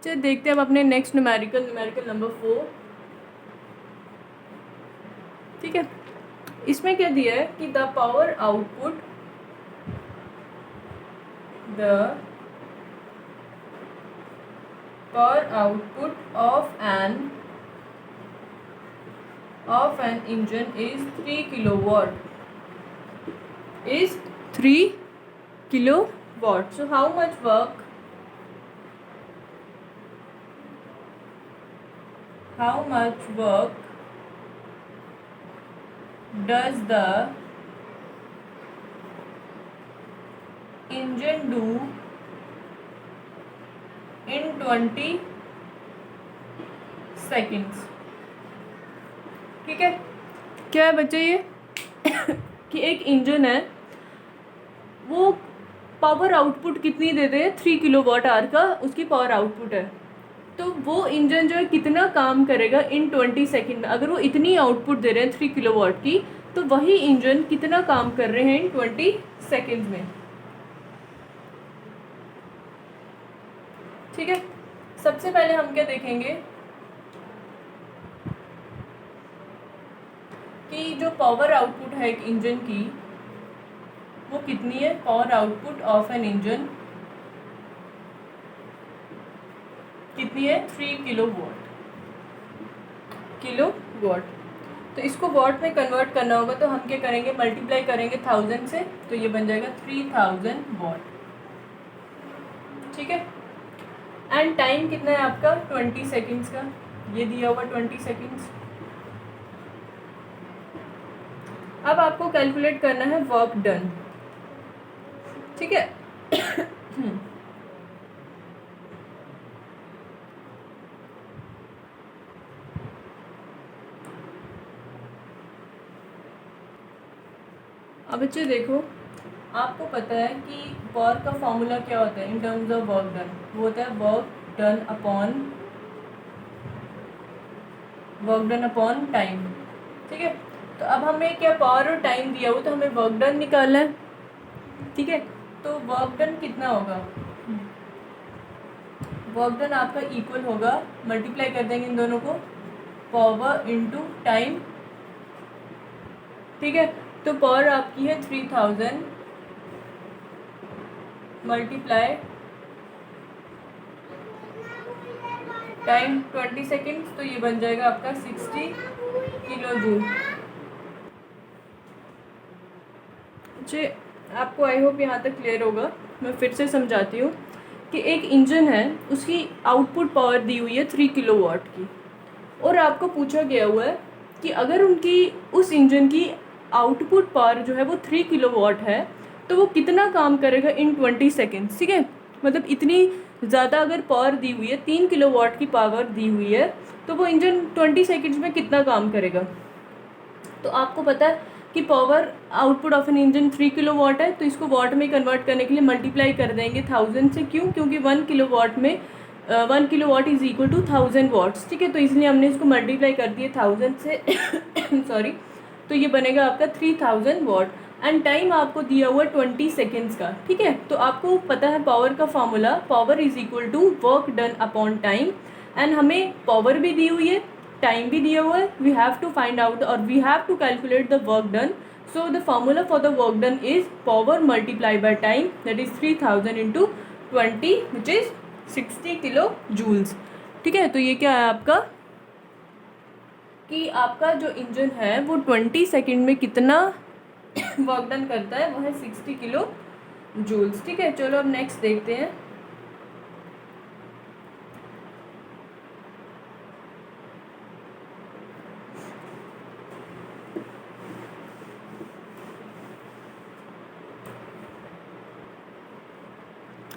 चलिए देखते हैं अब अपने नेक्स्ट न्यूमेरिकल नंबर 4। ठीक है, इसमें क्या दिया है कि the power output of an engine is 3 kilowatt. Is 3 kilowatt. So how much work does the engine do in 20 seconds? ठीक है, क्या है बच्चे ये कि एक इंजन है, वो पावर आउटपुट कितनी देते हैं 3 किलोवाट आवर का उसकी पावर आउटपुट है। तो वो इंजन जो है कितना काम करेगा इन 20 सेकेंड में। अगर वो इतनी आउटपुट दे रहे हैं 3 किलोवाट की, तो वही इंजन कितना काम कर रहे हैं इन 20 सेकेंड में। ठीक है, सबसे पहले हम क्या देखेंगे कि जो पावर आउटपुट है एक इंजन की वो कितनी है। Power output of an engine कितनी है 3 किलोवाट। तो इसको वॉट में कन्वर्ट करना होगा, तो हम क्या करेंगे, मल्टीप्लाई करेंगे 1000 से, तो ये बन जाएगा 3000 वॉट। ठीक है, एंड टाइम कितना है आपका 20 सेकेंड्स का, ये दिया हुआ 20 सेकेंड्स। अब आपको कैलकुलेट करना है वर्क डन। ठीक है अब बच्चे देखो, आपको पता है कि वर्क का फॉर्मूला क्या होता है in terms of work done. वो होता है वर्क डन अपॉन टाइम। ठीक है, तो अब हमें क्या पावर और टाइम दिया हुआ, तो हमें वर्क डन निकालना है। ठीक है, तो वर्क डन कितना होगा, वर्क डन आपका इक्वल होगा, मल्टीप्लाई कर देंगे इन दोनों को, पावर इनटू टाइम। ठीक है, तो पावर आपकी है 3000 मल्टीप्लाई टाइम 20 सेकेंड्स, तो ये बन जाएगा आपका 60 किलो जूल। जी, आपको आई होप यहाँ तक क्लियर होगा। मैं फिर से समझाती हूँ कि एक इंजन है, उसकी आउटपुट पावर दी हुई है 3 किलोवाट की, और आपको पूछा गया हुआ है कि अगर उस इंजन की आउटपुट पावर जो है वो 3 किलोवाट है, तो वो कितना काम करेगा इन 20 सेकेंड्स। ठीक है, मतलब इतनी ज़्यादा अगर पावर दी हुई है, 3 किलोवाट की पावर दी हुई है, तो वो इंजन 20 सेकेंड्स में कितना काम करेगा। तो आपको पता है कि power output of an engine 3 kilowatt है, तो इसको वाट में कन्वर्ट करने के लिए मल्टीप्लाई कर देंगे 1000 से। क्यों? क्योंकि 1 किलोवाट में 1 kilowatt is equal to 1000 watts. ठीक है, तो इसलिए हमने इसको मल्टीप्लाई कर दिए 1000 से सॉरी, तो ये बनेगा आपका 3000 वाट। एंड टाइम आपको दिया हुआ 20 सेकेंड्स का। ठीक है, तो आपको पता है पावर का formula, power is equal to work done upon time. And हमें पावर भी दी हुई है, टाइम भी दिया हुआ है, we have to find out और we have to calculate the work done. So the formula for the work done is power multiply by time, that is 3000 into 20 which is 60 kilo joules. ठीक है, तो ये क्या है आपका कि आपका जो इंजन है वो 20 सेकेंड में कितना वर्क डन करता है, वो है 60 किलो जूल्स। ठीक है, चलो अब नेक्स्ट देखते हैं।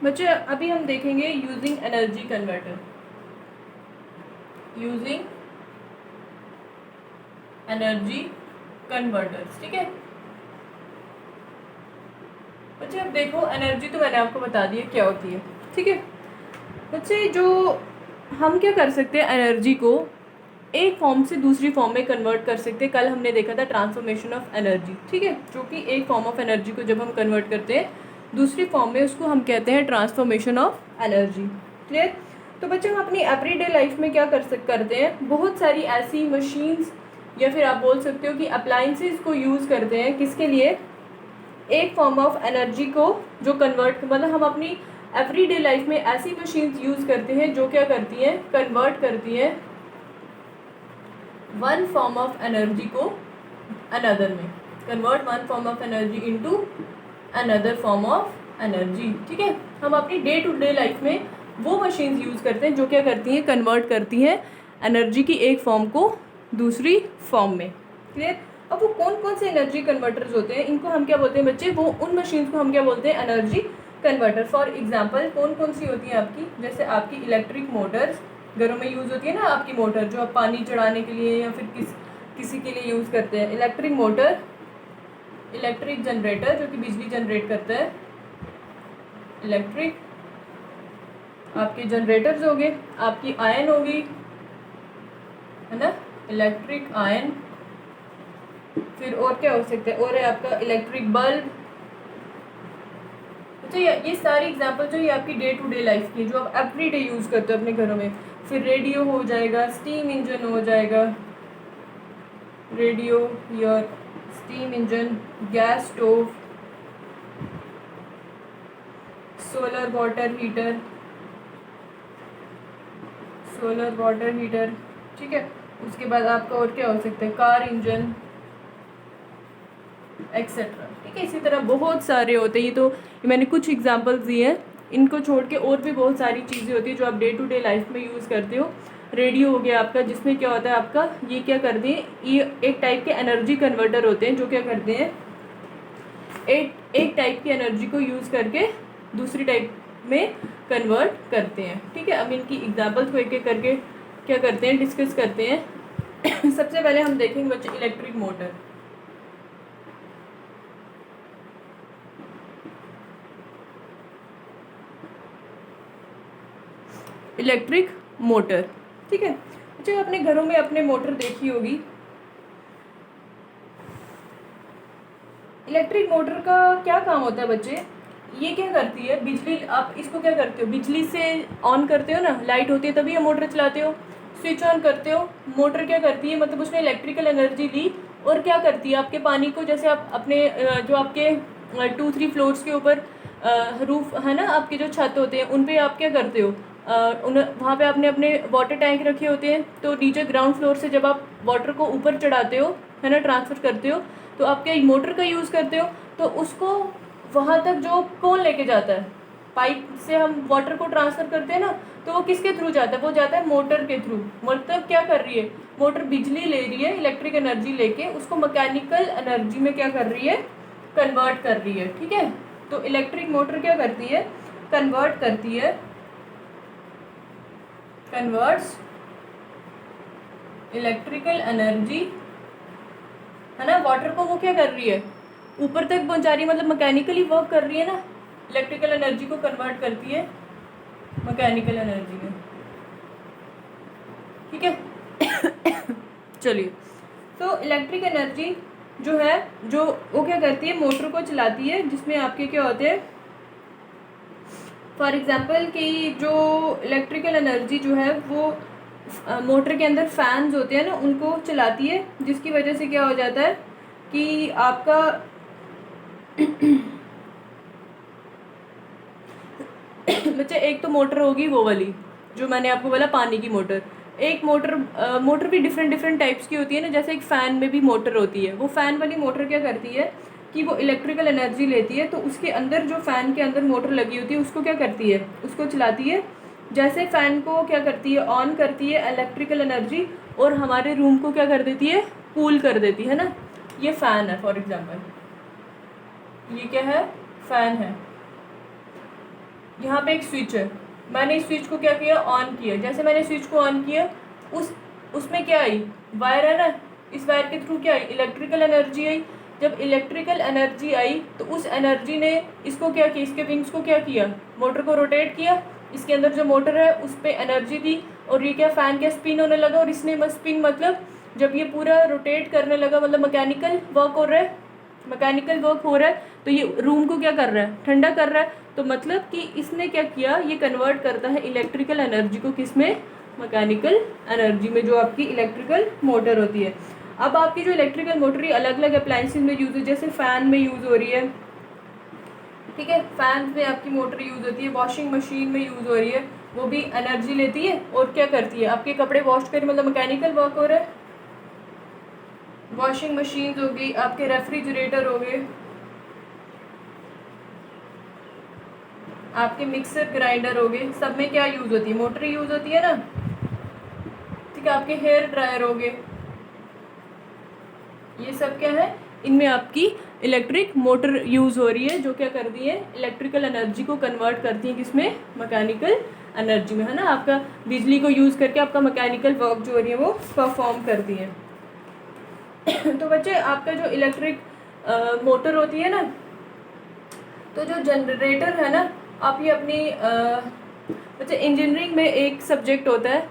बच्चे अभी हम देखेंगे using energy converter, using energy converters. ठीक है बच्चे, अब देखो एनर्जी तो मैंने आपको बता दी है क्या होती है। ठीक है बच्चे, जो हम क्या कर सकते हैं, एनर्जी को एक फॉर्म से दूसरी फॉर्म में कन्वर्ट कर सकते हैं। कल हमने देखा था ट्रांसफॉर्मेशन ऑफ एनर्जी। ठीक है, जो कि एक फॉर्म ऑफ एनर्जी को जब हम कन्वर्ट करते हैं दूसरी फॉर्म में, उसको हम कहते हैं ट्रांसफॉर्मेशन ऑफ एनर्जी। क्लियर? तो बच्चे हम अपनी एवरीडे लाइफ में क्या करते हैं, बहुत सारी ऐसी मशीन्स या फिर आप बोल सकते हो कि अप्लाइंसेस को यूज़ करते हैं, किसके लिए, एक फॉर्म ऑफ एनर्जी को जो कन्वर्ट, मतलब हम अपनी एवरीडे लाइफ में ऐसी मशीन्स यूज़ करते हैं जो क्या करती हैं, कन्वर्ट करती हैं वन फॉर्म ऑफ एनर्जी को अनदर में, convert one form of energy into another form of energy. ठीक है, हम अपनी डे टू डे लाइफ में वो मशीन्स यूज़ करते हैं जो क्या करती हैं, कन्वर्ट करती हैं एनर्जी की एक फॉर्म को दूसरी फॉर्म में। क्लियर। अब वो कौन कौन से एनर्जी कन्वर्टर्स होते हैं, इनको हम क्या बोलते हैं बच्चे, वो उन मशीन्स को हम क्या बोलते हैं, एनर्जी कन्वर्टर। फॉर एग्जांपल कौन कौन सी होती हैं आपकी, जैसे आपकी इलेक्ट्रिक मोटर्स घरों में यूज़ होती है ना, आपकी मोटर जो आप पानी चढ़ाने के लिए या फिर किसी के लिए यूज़ करते हैं, इलेक्ट्रिक मोटर, इलेक्ट्रिक जनरेटर जो कि बिजली जनरेट करता है, इलेक्ट्रिक आपके जनरेटर्स हो गए, आपकी आयन होगी, है ना, इलेक्ट्रिक आयन, फिर और क्या हो सकता है, और है आपका इलेक्ट्रिक बल्ब। अच्छा, ये सारी एग्जांपल जो ये आपकी डे टू डे लाइफ की जो आप एवरी डे यूज़ करते हो अपने घरों में। फिर रेडियो हो जाएगा, स्टीम इंजन हो जाएगा, रेडियो या steam engine, gas stove, solar water heater, solar water heater. ठीक है, उसके बाद आपका और क्या हो सकता है, कार इंजन एक्सेट्रा। ठीक है, इसी तरह बहुत सारे होते हैं। ये तो मैंने कुछ एग्जांपल्स दिए हैं, इनको छोड़ के और भी बहुत सारी चीज़ें होती है जो आप डे टू डे लाइफ में यूज़ करते हो। रेडियो हो गया आपका, जिसमें क्या होता है आपका, ये क्या करते हैं, ये एक टाइप के एनर्जी कन्वर्टर होते हैं जो क्या करते हैं, एक टाइप की एनर्जी को यूज़ करके दूसरी टाइप में कन्वर्ट करते हैं। ठीक है, अब इनकी एग्जांपल्स को एक एक करके क्या करते हैं, डिस्कस करते हैं। सबसे पहले हम देखेंगे बच्चे इलेक्ट्रिक मोटर। इलेक्ट्रिक मोटर, ठीक है। अच्छा, अपने घरों में अपने मोटर देखी होगी। इलेक्ट्रिक मोटर का क्या काम होता है बच्चे, ये क्या करती है, बिजली, आप इसको क्या करते हो, बिजली से ऑन करते हो ना, लाइट होती है तभी ये मोटर चलाते हो, स्विच ऑन करते हो, मोटर क्या करती है, मतलब उसने इलेक्ट्रिकल एनर्जी ली और क्या करती है, आपके पानी को, जैसे आप अपने जो आपके 2-3 फ्लोर्स के ऊपर रूफ है ना, आपके जो छत होते हैं उन पे आप क्या करते हो, वहाँ पे आपने अपने वाटर टैंक रखे होते हैं, तो नीचे ग्राउंड फ्लोर से जब आप वाटर को ऊपर चढ़ाते हो, है ना, ट्रांसफ़र करते हो, तो आप क्या मोटर का यूज़ करते हो, तो उसको वहाँ तक जो कौन लेके जाता है, पाइप से हम वाटर को ट्रांसफ़र करते हैं ना, तो वो किसके थ्रू जाता है, वो जाता है मोटर के थ्रू। मतलब क्या कर रही है, मोटर बिजली ले रही है, इलेक्ट्रिक एनर्जी लेके उसको मैकेनिकल एनर्जी में क्या कर रही है, कन्वर्ट कर रही है। ठीक है, तो इलेक्ट्रिक मोटर क्या करती है, कन्वर्ट करती है, कन्वर्ट्स इलेक्ट्रिकल एनर्जी, है ना, वाटर को वो क्या कर रही है, ऊपर तक पहुंचा रही है, मतलब मैकेनिकली वर्क कर रही है ना, इलेक्ट्रिकल एनर्जी को कन्वर्ट करती है मैकेनिकल एनर्जी में। ठीक है। चलिए, तो इलेक्ट्रिक एनर्जी जो है, जो वो क्या करती है, मोटर को चलाती है, जिसमें आपके क्या होते हैं, फॉर एग्जांपल कि जो इलेक्ट्रिकल एनर्जी जो है वो मोटर के अंदर फैंस होते हैं ना, उनको चलाती है, जिसकी वजह से क्या हो जाता है कि आपका बच्चे, एक तो मोटर होगी वो वाली जो मैंने आपको बोला पानी की मोटर, एक मोटर भी डिफरेंट टाइप्स की होती है ना, जैसे एक फ़ैन में भी मोटर होती है, वो फ़ैन वाली मोटर क्या करती है कि वो इलेक्ट्रिकल एनर्जी लेती है, तो उसके अंदर जो फ़ैन के अंदर मोटर लगी होती है उसको क्या करती है, उसको चलाती है, जैसे फ़ैन को क्या करती है, ऑन करती है इलेक्ट्रिकल एनर्जी, और हमारे रूम को क्या कर देती है, कूल कर देती है ना। ये फ़ैन है, फॉर एग्जांपल ये क्या है, फ़ैन है। यहाँ पे एक स्विच है, मैंने इस स्विच को क्या किया, ऑन किया, जैसे मैंने स्विच को ऑन किया, उसमें क्या आई, वायर है ना, इस वायर के थ्रू क्या आई, इलेक्ट्रिकल एनर्जी आई। जब इलेक्ट्रिकल एनर्जी आई तो उस एनर्जी ने इसको क्या किया, इसके विंग्स को क्या किया, मोटर को रोटेट किया, इसके अंदर जो मोटर है उस पर एनर्जी दी, और ये क्या, फ़ैन क्या स्पिन होने लगा, और इसने स्पिन मतलब जब ये पूरा रोटेट करने लगा, मतलब मैकेनिकल वर्क हो रहा है, तो ये रूम को क्या कर रहा है, ठंडा कर रहा है। तो मतलब कि इसने क्या किया, ये कन्वर्ट करता है इलेक्ट्रिकल एनर्जी को किस में, मैकेनिकल एनर्जी में, जो आपकी इलेक्ट्रिकल मोटर होती है। अब आपकी जो इलेक्ट्रिकल मोटर है अलग अलग अप्लायंसेज में यूज़ है, जैसे फ़ैन में यूज़ हो रही है, ठीक है, फैन में आपकी मोटर यूज़ होती है, वॉशिंग मशीन में यूज़ हो रही है, वो भी एनर्जी लेती है और क्या करती है, आपके कपड़े वॉश कर, मतलब मैकेनिकल वर्क हो रहा है। वॉशिंग मशीन हो गई, आपके रेफ्रिजरेटर हो गए, आपके मिक्सर ग्राइंडर हो गए, सब में क्या यूज़ होती है, मोटर यूज़ होती है ना, ठीक है। आपके हेयर ड्रायर हो गए, ये सब क्या है, इनमें आपकी इलेक्ट्रिक मोटर यूज़ हो रही है, जो क्या कर रही है, इलेक्ट्रिकल एनर्जी को कन्वर्ट करती है किसमें, मैकेनिकल एनर्जी में, है ना। आपका बिजली को यूज़ करके आपका मैकेनिकल वर्क जो हो रही है वो परफॉर्म करती है। तो बच्चे आपका जो इलेक्ट्रिक मोटर होती है ना, तो जो जनरेटर है ना, आप ये अपनी बच्चे इंजीनियरिंग में एक सब्जेक्ट होता है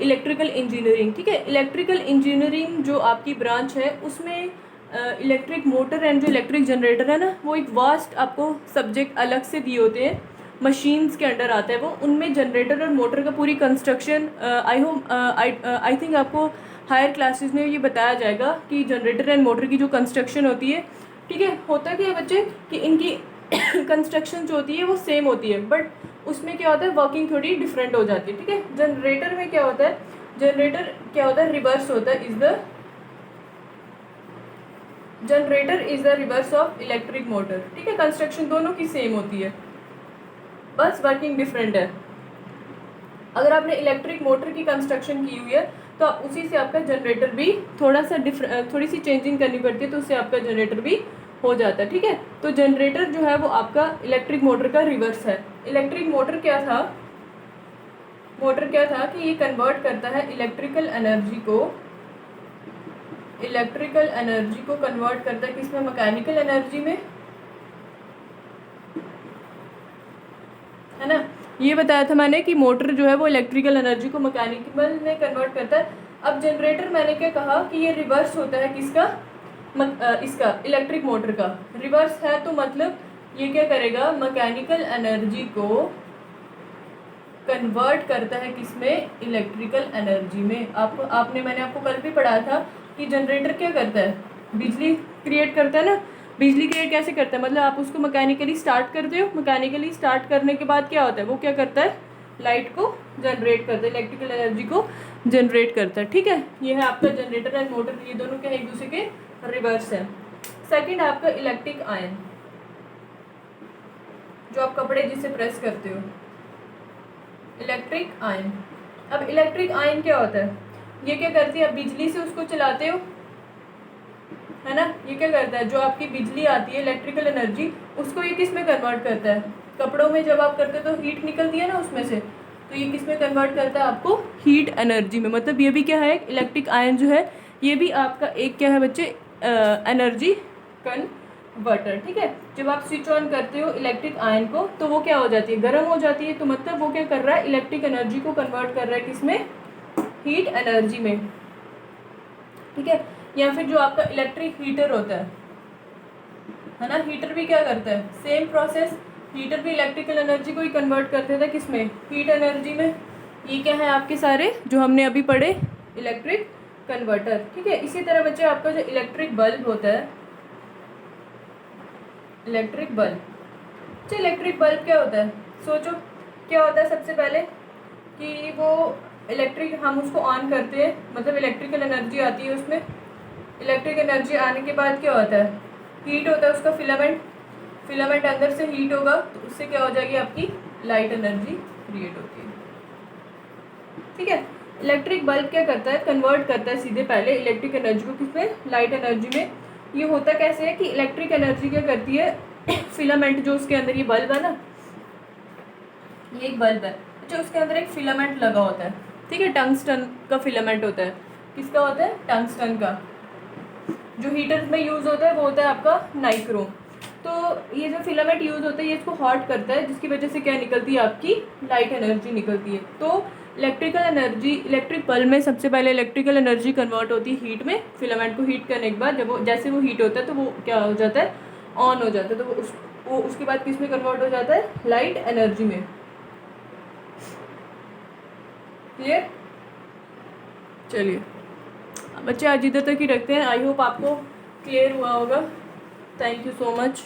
इलेक्ट्रिकल इंजीनियरिंग, ठीक है। इलेक्ट्रिकल इंजीनियरिंग जो आपकी ब्रांच है उसमें इलेक्ट्रिक मोटर एंड जो इलेक्ट्रिक जनरेटर है ना, वो एक वास्ट आपको सब्जेक्ट अलग से दिए होते हैं, मशीन्स के अंडर आता है वो। उनमें जनरेटर और मोटर का पूरी कंस्ट्रक्शन आई थिंक आपको हायर क्लासेस में ये बताया जाएगा कि जनरेटर एंड मोटर की जो कंस्ट्रक्शन होती है, ठीक है। होता क्या है बच्चे कि इनकी कंस्ट्रक्शन जो होती है वो सेम होती है, बट उसमें क्या होता है, वर्किंग थोड़ी डिफरेंट हो जाती है, ठीक है। जनरेटर में क्या होता है, जनरेटर क्या होता है, रिवर्स होता है, generator is the reverse of electric motor, ठीक है। कंस्ट्रक्शन दोनों की सेम होती है, बस वर्किंग डिफरेंट है। अगर आपने इलेक्ट्रिक मोटर की कंस्ट्रक्शन की हुई है तो उसी से आपका जनरेटर भी थोड़ी सी चेंजिंग करनी पड़ती है, तो उससे आपका जनरेटर भी हो जाता है, ठीक है। तो जनरेटर जो है वो आपका इलेक्ट्रिक मोटर का रिवर्स है। इलेक्ट्रिक मोटर क्या था, मोटर क्या था कि ये कन्वर्ट करता है इलेक्ट्रिकल एनर्जी को कन्वर्ट करता है किसमें, मैकेनिकल एनर्जी में, है ना। ये बताया था मैंने कि मोटर जो है वो इलेक्ट्रिकल एनर्जी को मैकेनिकल में कन्वर्ट करता है। अब जनरेटर मैंने क्या कहा कि ये रिवर्स होता है किसका, इसका इलेक्ट्रिक मोटर का रिवर्स है, तो मतलब ये क्या करेगा, मैकेनिकल एनर्जी को कन्वर्ट करता है किसमें, इलेक्ट्रिकल एनर्जी में। मैंने आपको कल भी पढ़ाया था कि जनरेटर क्या करता है, बिजली क्रिएट करता है ना। बिजली क्रिएट कैसे करता है, मतलब आप उसको मैकेनिकली स्टार्ट करते हो, मैकेनिकली स्टार्ट करने के बाद क्या होता है, वो क्या करता है, लाइट को जनरेट करता है, इलेक्ट्रिकल एनर्जी को जनरेट करता है, ठीक है। ये है आपका जनरेटर एंड मोटर, ये दोनों क्या एक दूसरे के रिवर्स है। सेकंड आपका इलेक्ट्रिक आयन, जो आप कपड़े जिससे प्रेस करते हो, इलेक्ट्रिक आयन। अब इलेक्ट्रिक आयन क्या होता है, ये क्या करती है, आप बिजली से उसको चलाते हो, है ना। ये क्या करता है, जो आपकी बिजली आती है इलेक्ट्रिकल एनर्जी, उसको ये किस में कन्वर्ट करता है, कपड़ों में जब आप करते हो तो हीट निकलती है ना उसमें से, तो ये किस में कन्वर्ट करता है, आपको हीट एनर्जी में। मतलब ये भी क्या है, इलेक्ट्रिक आयन जो है ये भी आपका एक क्या है बच्चे, एनर्जी कन्वर्टर, ठीक है। जब आप स्विच ऑन करते हो इलेक्ट्रिक आयन को तो वो क्या हो जाती है, गर्म हो जाती है, तो मतलब वो क्या कर रहा है, इलेक्ट्रिक एनर्जी को कन्वर्ट कर रहा है किसमें, हीट एनर्जी में, ठीक है। या फिर जो आपका इलेक्ट्रिक हीटर होता है ना, हीटर भी क्या करता है, सेम प्रोसेस, हीटर भी इलेक्ट्रिकल एनर्जी को ही कन्वर्ट करते थे किसमें, हीट एनर्जी में। ये क्या है आपके सारे जो हमने अभी पढ़े, इलेक्ट्रिक कन्वर्टर, ठीक है। इसी तरह बच्चे आपका जो इलेक्ट्रिक बल्ब होता है, इलेक्ट्रिक बल्ब, अच्छा इलेक्ट्रिक बल्ब क्या होता है, सोचो क्या होता है। सबसे पहले कि वो इलेक्ट्रिक, हम उसको ऑन करते हैं, मतलब इलेक्ट्रिकल एनर्जी आती है उसमें, इलेक्ट्रिक एनर्जी आने के बाद क्या होता है, हीट होता है उसका फिलामेंट अंदर से हीट होगा, तो उससे क्या हो जाएगी, आपकी लाइट एनर्जी क्रिएट होती है, ठीक है। इलेक्ट्रिक बल्ब क्या करता है, कन्वर्ट करता है सीधे पहले इलेक्ट्रिक एनर्जी को किसमें, लाइट एनर्जी में। ये होता कैसे है कि इलेक्ट्रिक एनर्जी क्या करती है, फिलामेंट जो उसके अंदर, ये बल्ब है ना, ये एक बल्ब है, अच्छा उसके अंदर एक फिलामेंट लगा होता है, ठीक है, टंगस्टन का फिलामेंट होता है, किसका होता है, टंगस्टन का। जो हीटर में यूज़ होता है वो होता है आपका नाइक्रोम। तो ये जो फिलामेंट यूज़ होता है ये इसको हॉट करता है, जिसकी वजह से क्या निकलती है, आपकी लाइट एनर्जी निकलती है। तो इलेक्ट्रिक बल्ब में सबसे पहले इलेक्ट्रिकल एनर्जी कन्वर्ट होती है हीट में, फिलामेंट को हीट करने के बाद जब वो जैसे वो हीट होता है तो वो क्या हो जाता है, ऑन हो जाता है, तो वो वो उसके बाद किस में कन्वर्ट हो जाता है, लाइट एनर्जी में। क्लियर? चलिए बच्चे आज इधर तक ही रखते हैं। आई होप आपको क्लियर हुआ होगा। Thank you so much.